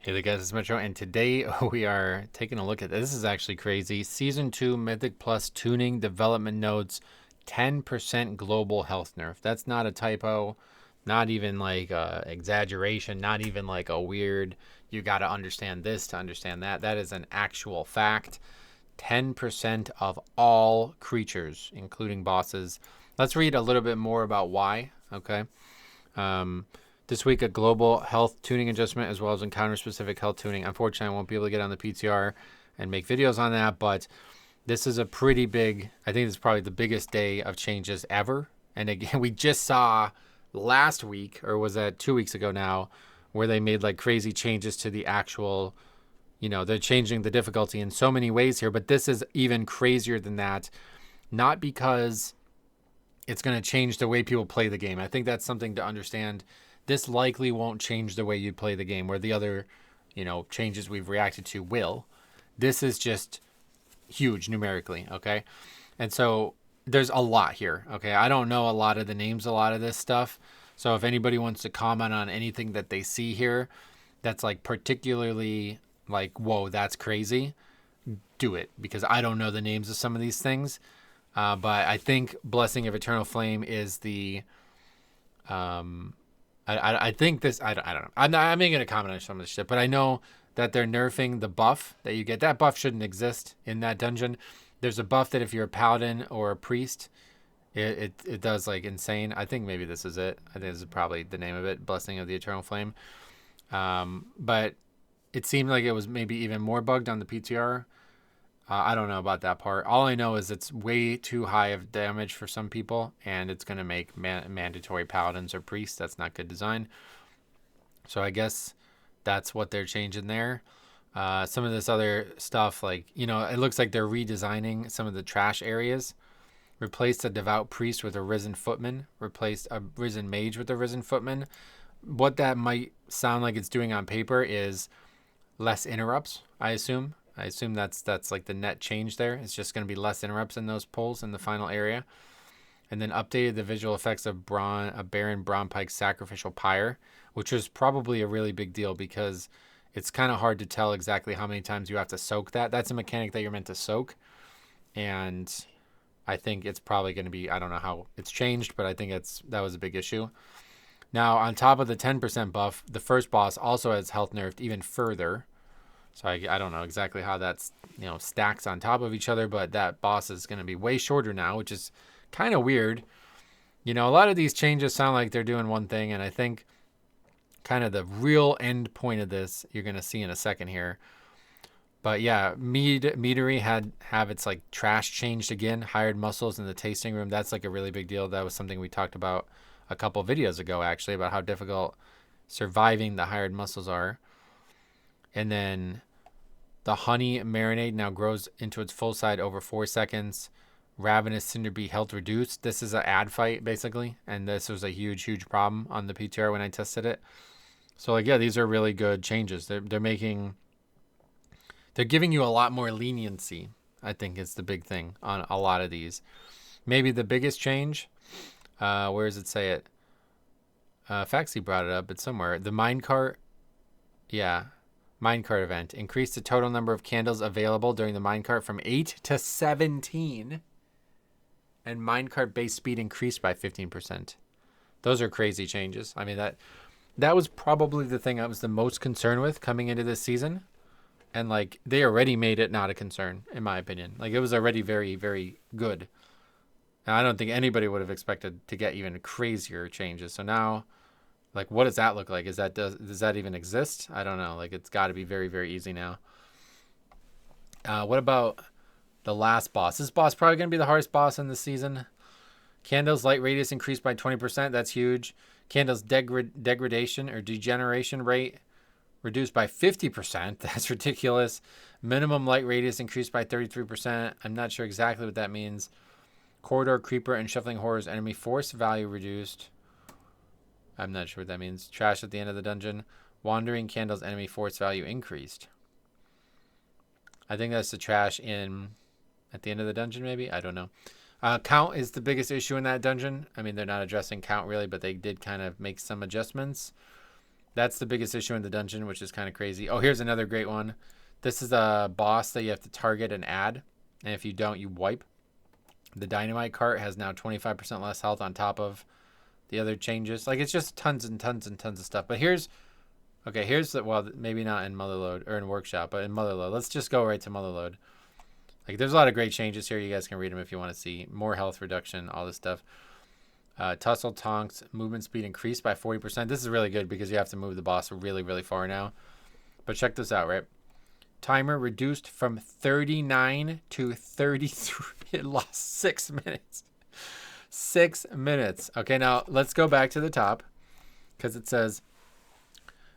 Hey there guys, it's Metro, and today we are taking a look at this. Is actually crazy. Season 2 Mythic Plus tuning development notes, 10% global health nerf. That's not a typo, not even like a exaggeration, not even like a weird, you got to understand this to understand that. That is an actual fact. 10% of all creatures, including bosses. Let's read a little bit more about why, okay? This week, a global health tuning adjustment as well as encounter-specific health tuning. Unfortunately, I won't be able to get on the PTR and make videos on that, but this is a pretty big, I think this is probably the biggest day of changes ever. And again, we just saw last week, or was that 2 weeks ago now, where they made like crazy changes to the actual, they're changing the difficulty in so many ways here, but this is even crazier than that. Not because it's going to change the way people play the game. I think that's something to understand. This likely won't change the way you play the game, where the other, changes we've reacted to will. This is just huge numerically, okay? And so there's a lot here, okay? I don't know a lot of the names, a lot of this stuff. So if anybody wants to comment on anything that they see here that's like particularly like, whoa, that's crazy, do it, because I don't know the names of some of these things. But I think Blessing of Eternal Flame is the... I think this, I don't know. I'm not going to comment on some of this shit, but I know that they're nerfing the buff that you get. That buff shouldn't exist in that dungeon. There's a buff that if you're a paladin or a priest, it does like insane. I think maybe this is it. I think this is probably the name of it, Blessing of the Eternal Flame. But it seemed like it was maybe even more bugged on the PTR. I don't know about that part. All I know is it's way too high of damage for some people, and it's going to make mandatory paladins or priests. That's not good design. So I guess that's what they're changing there. Some of this other stuff, like, it looks like they're redesigning some of the trash areas. Replaced a devout priest with a risen footman. Replaced a risen mage with a risen footman. What that might sound like it's doing on paper is less interrupts, I assume. I assume that's like the net change there. It's just going to be less interrupts in those pulls in the final area. And then updated the visual effects of Baron Braunpike's sacrificial pyre, which was probably a really big deal because it's kind of hard to tell exactly how many times you have to soak that. That's a mechanic that you're meant to soak. And I think it's probably going to be, I don't know how it's changed, but I think that was a big issue. Now, on top of the 10% buff, the first boss also has health nerfed even further. So I don't know exactly how that's, stacks on top of each other, but that boss is going to be way shorter now, which is kind of weird. A lot of these changes sound like they're doing one thing, and I think kind of the real end point of this you're going to see in a second here. But yeah, Meadery have its like trash changed again, hired muscles in the tasting room. That's like a really big deal. That was something we talked about a couple videos ago, actually, about how difficult surviving the hired muscles are. And then the honey marinade now grows into its full size over 4 seconds. Ravenous Cinderbee health reduced. This is an ad fight, basically. And this was a huge, huge problem on the PTR when I tested it. So, like, yeah, these are really good changes. They're giving you a lot more leniency, I think is the big thing on a lot of these. Maybe the biggest change, where does it say it? Faxi brought it up. It's somewhere. The minecart, yeah. Minecart event. Increase the total number of candles available during the minecart from 8 to 17. And minecart base speed increased by 15%. Those are crazy changes. I mean, that was probably the thing I was the most concerned with coming into this season. And, like, they already made it not a concern, in my opinion. Like, it was already very, very good. And I don't think anybody would have expected to get even crazier changes. So now... like, what does that look like? Does that even exist? I don't know. Like, it's got to be very, very easy now. What about the last boss? This boss is probably going to be the hardest boss in the season. Candle's light radius increased by 20%. That's huge. Candle's degradation or degeneration rate reduced by 50%. That's ridiculous. Minimum light radius increased by 33%. I'm not sure exactly what that means. Corridor Creeper and Shuffling Horrors enemy force value reduced. I'm not sure what that means. Trash at the end of the dungeon. Wandering Candle's enemy force value increased. I think that's the trash at the end of the dungeon, maybe? I don't know. Count is the biggest issue in that dungeon. I mean, they're not addressing count really, but they did kind of make some adjustments. That's the biggest issue in the dungeon, which is kind of crazy. Oh, here's another great one. This is a boss that you have to target and add. And if you don't, you wipe. The dynamite cart has now 25% less health on top of the other changes. Like, it's just tons and tons and tons of stuff. But here's the, well, maybe not in Motherload or in Workshop, but in Motherload. Let's just go right to Motherload. Like, there's a lot of great changes here. You guys can read them if you want to see. More health reduction, all this stuff. Tussle Tonks, movement speed increased by 40%. This is really good because you have to move the boss really, really far now. But check this out, right? Timer reduced from 39 to 33. It lost 6 minutes. 6 minutes. Okay, now let's go back to the top because it says,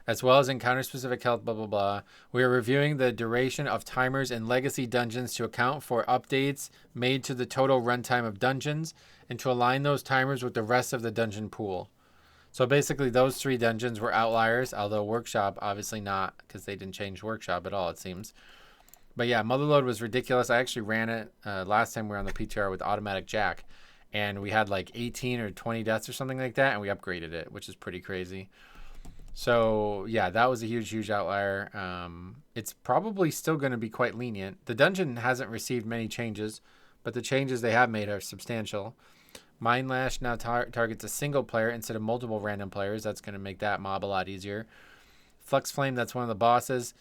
as well as encounter-specific health, blah, blah, blah. We are reviewing the duration of timers in legacy dungeons to account for updates made to the total runtime of dungeons and to align those timers with the rest of the dungeon pool. So basically those 3 dungeons were outliers, although Workshop, obviously not, because they didn't change Workshop at all, it seems. But yeah, Motherload was ridiculous. I actually ran it last time we were on the PTR with Automatic Jack, and we had like 18 or 20 deaths or something like that, and we upgraded it, which is pretty crazy. So yeah, that was a huge, huge outlier. It's probably still going to be quite lenient. The dungeon hasn't received many changes, but the changes they have made are substantial. Mind Lash now targets a single player instead of multiple random players. That's going to make that mob a lot easier. Flux Flame, that's one of the bosses.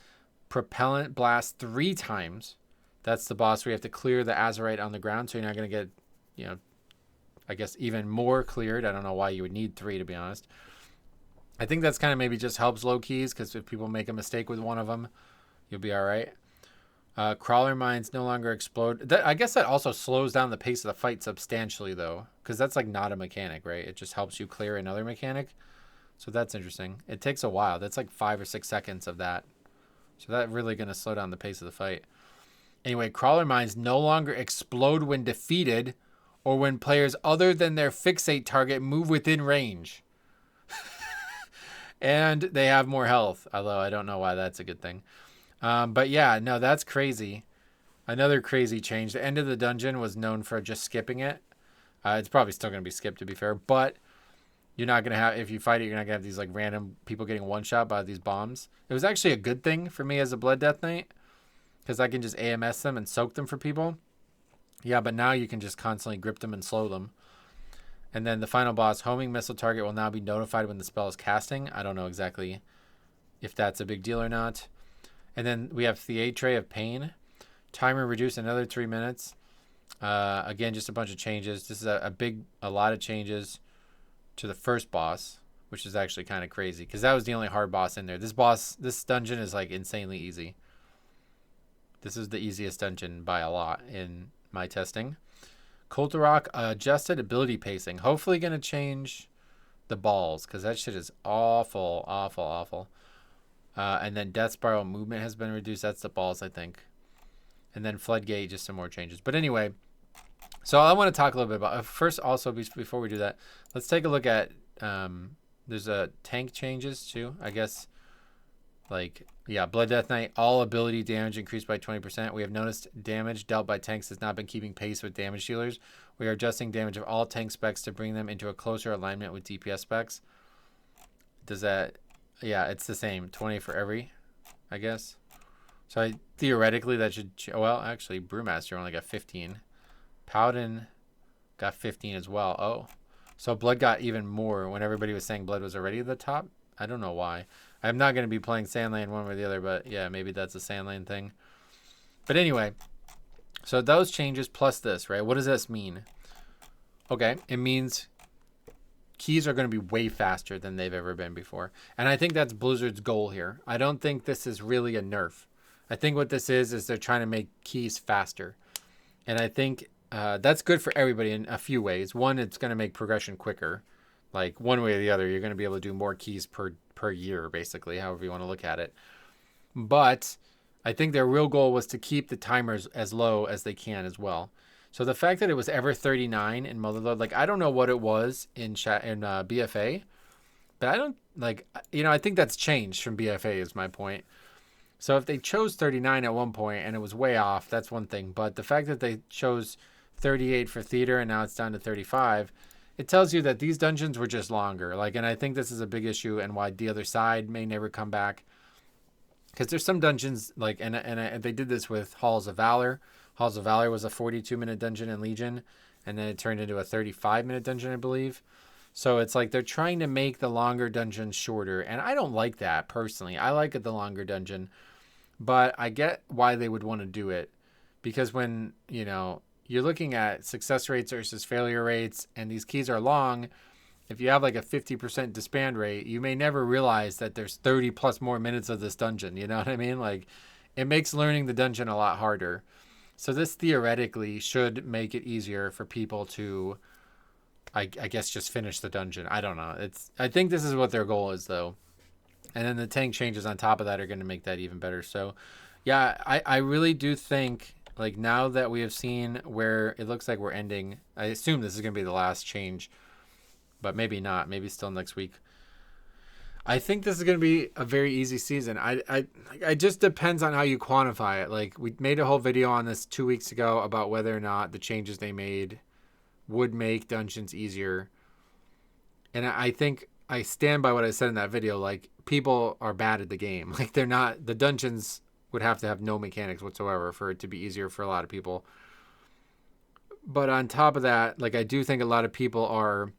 Propellant Blast 3 times. That's the boss where you have to clear the Azurite on the ground, so you're not going to get, you know, I guess even more cleared. I don't know why you would need 3, to be honest. I think that's kind of maybe just helps low keys, because if people make a mistake with one of them, you'll be all right. Crawler Mines no longer explode. I guess that also slows down the pace of the fight substantially, though, because that's like not a mechanic, right? It just helps you clear another mechanic. So that's interesting. It takes a while. That's like 5 or 6 seconds of that. So that's really going to slow down the pace of the fight. Anyway, Crawler Mines no longer explode when defeated or when players other than their fixate target move within range. And they have more health, although I don't know why that's a good thing. But yeah, no, that's crazy. Another crazy change. The end of the dungeon was known for just skipping it. It's probably still going to be skipped, to be fair. But you're not going to have, if you fight it, you're not going to have these like random people getting one-shot by these bombs. It was actually a good thing for me as a Blood Death Knight, because I can just AMS them and soak them for people. Yeah, but now you can just constantly grip them and slow them. And then the final boss, Homing Missile Target, will now be notified when the spell is casting. I don't know exactly if that's a big deal or not. And then we have Theatre of Pain. Timer reduced another 3 minutes. Again, just a bunch of changes. This is a lot of changes to the first boss, which is actually kind of crazy, because that was the only hard boss in there. This dungeon is like insanely easy. This is the easiest dungeon by a lot in my testing. Kulturok adjusted ability pacing. Hopefully going to change the balls, because that shit is awful, awful, awful. And then Death Spiral movement has been reduced. That's the balls, I think. And then Floodgate, just some more changes. But anyway, so I want to talk a little bit about, first also, before we do that, let's take a look at, there's a tank changes too, I guess. Like, yeah, Blood Death Knight, all ability damage increased by 20%. We have noticed damage dealt by tanks has not been keeping pace with damage dealers. We are adjusting damage of all tank specs to bring them into a closer alignment with DPS specs. Does that, yeah, it's the same, 20 for every, I guess. So theoretically that should, well, actually Brewmaster only got 15. Paladin got 15 as well. Oh, so Blood got even more when everybody was saying Blood was already at the top. I don't know why. I'm not going to be playing Sandlane one way or the other, but yeah, maybe that's a Sandlane thing. But anyway, so those changes plus this, right? What does this mean? Okay, it means keys are going to be way faster than they've ever been before. And I think that's Blizzard's goal here. I don't think this is really a nerf. I think what this is they're trying to make keys faster. And I think that's good for everybody in a few ways. One, it's going to make progression quicker. Like one way or the other, you're going to be able to do more keys per year, basically, however you want to look at it. But I think their real goal was to keep the timers as low as they can as well. So the fact that it was ever 39 in Motherload, like I don't know what it was in BFA, but I don't like, you know, I think that's changed from BFA is my point. So if they chose 39 at one point and it was way off, that's one thing. But the fact that they chose 38 for theater and now it's down to 35 it tells you that these dungeons were just longer. Like, and I think this is a big issue and why the other side may never come back. Because there's some dungeons like, and they did this with Halls of Valor. Halls of Valor was a 42-minute dungeon in Legion, and then it turned into a 35-minute dungeon, I believe. So it's like they're trying to make the longer dungeons shorter, and I don't like that personally. I like it the longer dungeon, but I get why they would want to do it, because when you're looking at success rates versus failure rates, and these keys are long. If you have like a 50% disband rate, you may never realize that there's 30 plus more minutes of this dungeon. You know what I mean? Like, it makes learning the dungeon a lot harder. So this theoretically should make it easier for people to, I guess, just finish the dungeon. I don't know. I think this is what their goal is, though. And then the tank changes on top of that are going to make that even better. So, yeah, I really do think, like, now that we have seen where it looks like we're ending, I assume this is going to be the last change. But maybe not. Maybe still next week. I think this is going to be a very easy season. It just depends on how you quantify it. Like, we made a whole video on this 2 weeks ago about whether or not the changes they made would make dungeons easier. And I think I stand by what I said in that video. Like, people are bad at the game. Like, they're not. The dungeons would have to have no mechanics whatsoever for it to be easier for a lot of people. But on top of that, like, I do think a lot of people are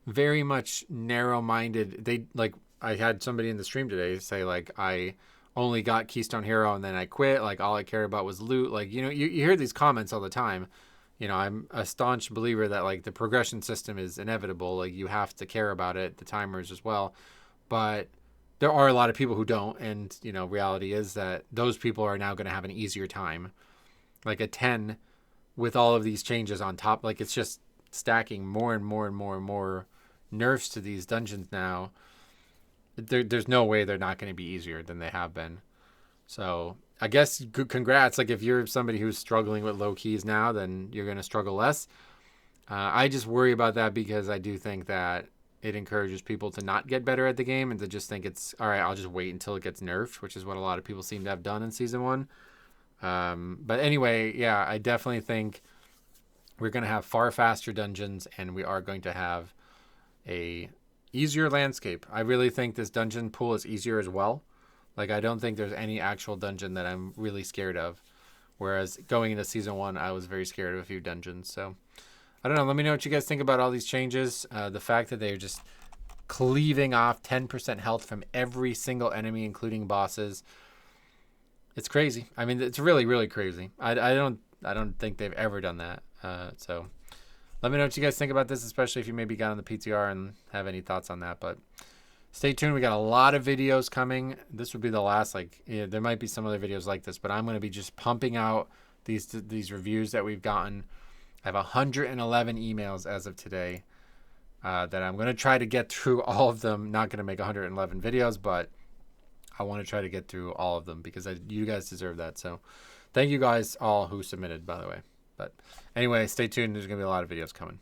very much narrow-minded. They, like, I had somebody in the stream today say, like, I only got Keystone Hero and then I quit. Like, all I cared about was loot. Like, you hear these comments all the time. I'm a staunch believer that, like, the progression system is inevitable. Like, you have to care about it, the timers as well. But there are a lot of people who don't. And, reality is that those people are now going to have an easier time. Like, a 10 with all of these changes on top. Like, it's just stacking more and more and more and more nerfs to these dungeons now. There's no way they're not going to be easier than they have been. So I guess congrats. Like, if you're somebody who's struggling with low keys now, then you're going to struggle less. I just worry about that because I do think that it encourages people to not get better at the game and to just think it's all right, I'll just wait until it gets nerfed, which is what a lot of people seem to have done in season 1. But anyway, yeah, I definitely think we're going to have far faster dungeons, and we are going to have a easier landscape. I really think this dungeon pool is easier as well. Like, I don't think there's any actual dungeon that I'm really scared of. Whereas going into season 1, I was very scared of a few dungeons. So, I don't know. Let me know what you guys think about all these changes. The fact that they're just cleaving off 10% health from every single enemy, including bosses. It's crazy. I mean, it's really, really crazy. I don't think they've ever done that. So let me know what you guys think about this, especially if you maybe got on the PTR and have any thoughts on that. But stay tuned. We got a lot of videos coming. This would be the last, there might be some other videos like this, but I'm going to be just pumping out these reviews that we've gotten. I have 111 emails as of today that I'm going to try to get through all of them. Not going to make 111 videos, but I want to try to get through all of them because you guys deserve that. So thank you guys all who submitted, by the way. But anyway, stay tuned. There's going to be a lot of videos coming.